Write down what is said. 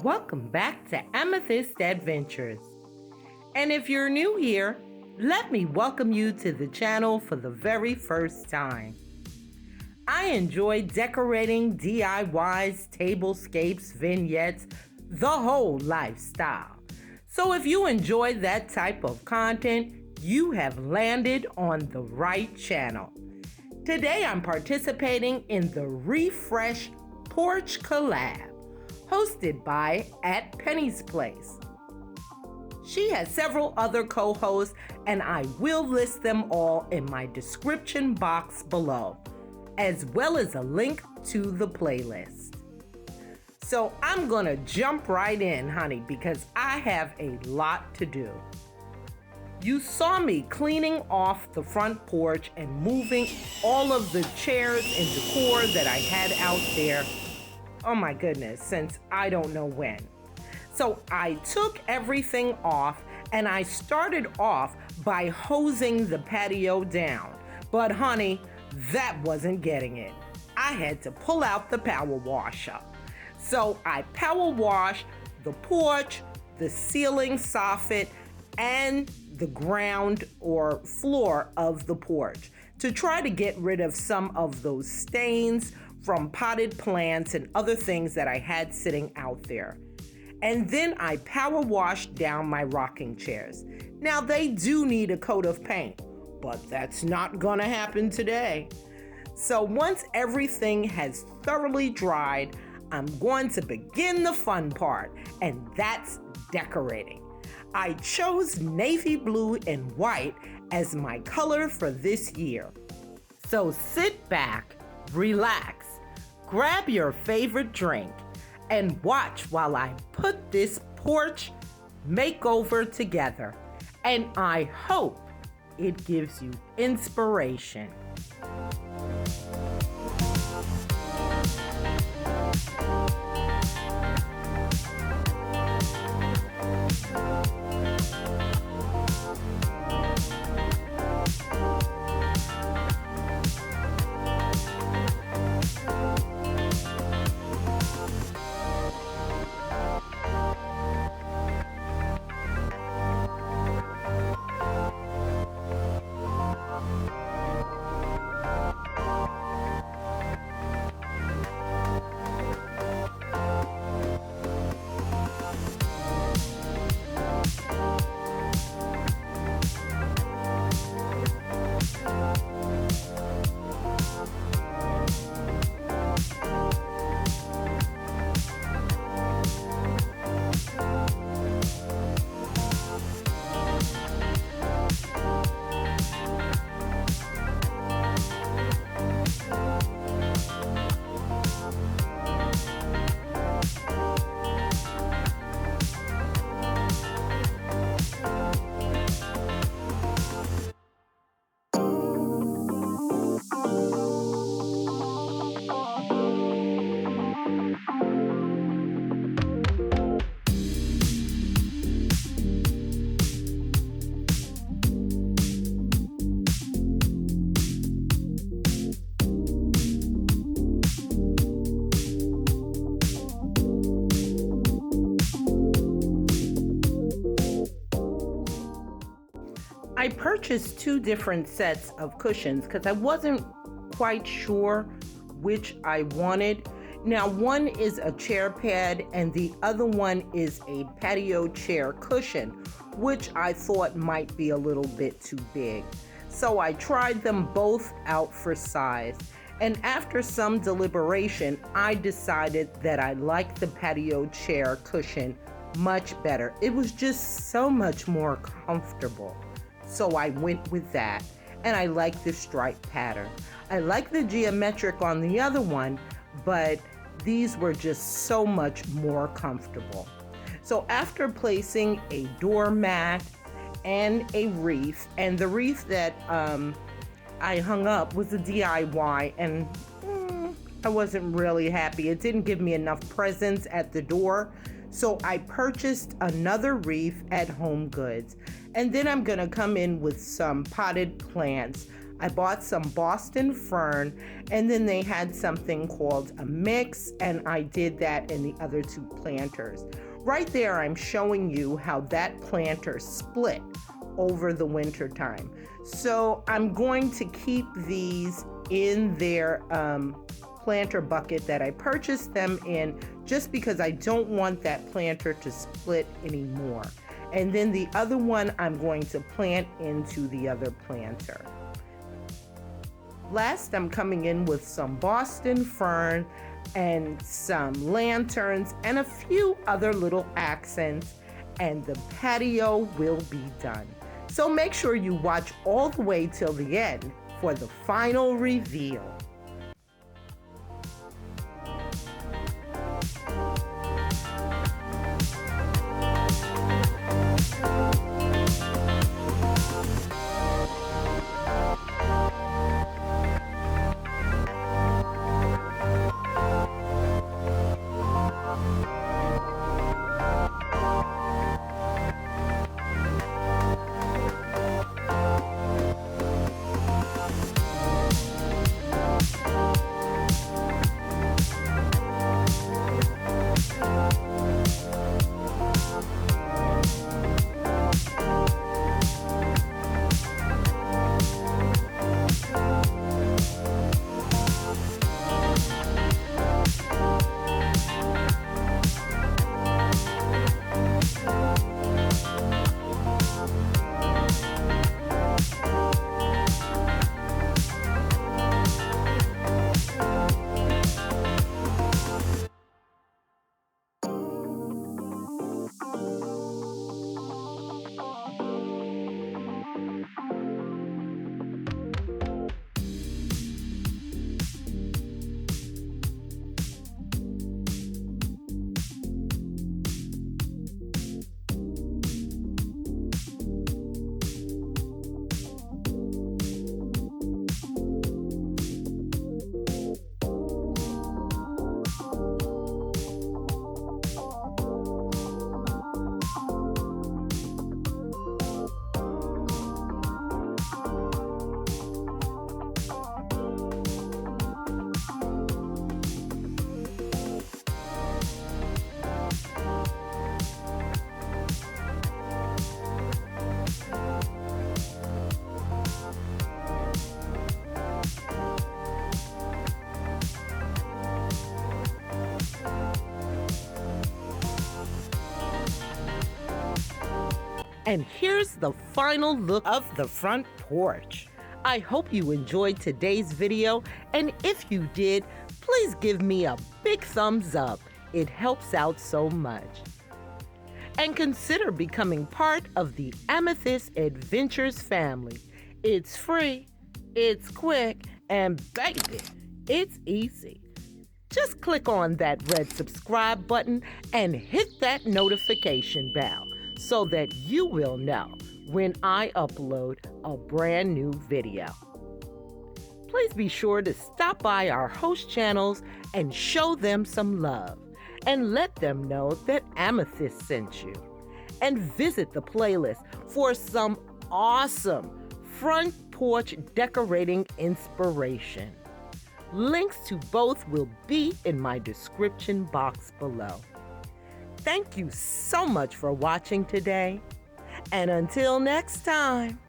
Welcome back to Amethyst Adventures. And if you're new here, let me welcome you to the channel for the very first time. I enjoy decorating DIYs, tablescapes, vignettes, the whole lifestyle. So if you enjoy that type of content, you have landed on the right channel. Today I'm participating in the Refresh Porch Collab, hosted by at Penny's Place. She has several other co-hosts, and I will list them all in my description box below, as well as a link to the playlist. So I'm gonna jump right in, honey, because I have a lot to do. You saw me cleaning off the front porch and moving all of the chairs and decor that I had out there. Oh my goodness, since I don't know when. So I took everything off and I started off by hosing the patio down. But honey, that wasn't getting it. I had to pull out the power washer. So I power washed the porch, the ceiling soffit, and the ground or floor of the porch to try to get rid of some of those stains from potted plants and other things that I had sitting out there. And then I power washed down my rocking chairs. Now they do need a coat of paint, but that's not gonna happen today. So once everything has thoroughly dried, I'm going to begin the fun part, and that's decorating. I chose navy blue and white as my color for this year. So sit back, relax, grab your favorite drink, and watch while I put this porch makeover together. And I hope it gives you inspiration. I purchased two different sets of cushions because I wasn't quite sure which I wanted. Now, one is a chair pad and the other one is a patio chair cushion, which I thought might be a little bit too big. So I tried them both out for size. And after some deliberation, I decided that I liked the patio chair cushion much better. It was just so much more comfortable. So I went with that, and I like the stripe pattern. I like the geometric on the other one, but these were just so much more comfortable. So after placing a doormat and a wreath, and the wreath that I hung up was a DIY, and I wasn't really happy. It didn't give me enough presents at the door, so I purchased another wreath at Home Goods. And then I'm gonna come in with some potted plants. I bought some Boston fern, and then they had something called a mix, and I did that in the other two planters. Right there, I'm showing you how that planter split over the winter time. So I'm going to keep these in their planter bucket that I purchased them in, just because I don't want that planter to split anymore. And then the other one I'm going to plant into the other planter. Last, I'm coming in with some Boston fern and some lanterns and a few other little accents, and the patio will be done. So make sure you watch all the way till the end for the final reveal. And here's the final look of the front porch. I hope you enjoyed today's video, and if you did, please give me a big thumbs up. It helps out so much. And consider becoming part of the Amethyst Adventures family. It's free, it's quick, and baby, it's easy. Just click on that red subscribe button and hit that notification bell so that you will know when I upload a brand new video. Please be sure to stop by our host channels and show them some love, and let them know that Amethyst sent you. And visit the playlist for some awesome front porch decorating inspiration. Links to both will be in my description box below. Thank you so much for watching today, and until next time.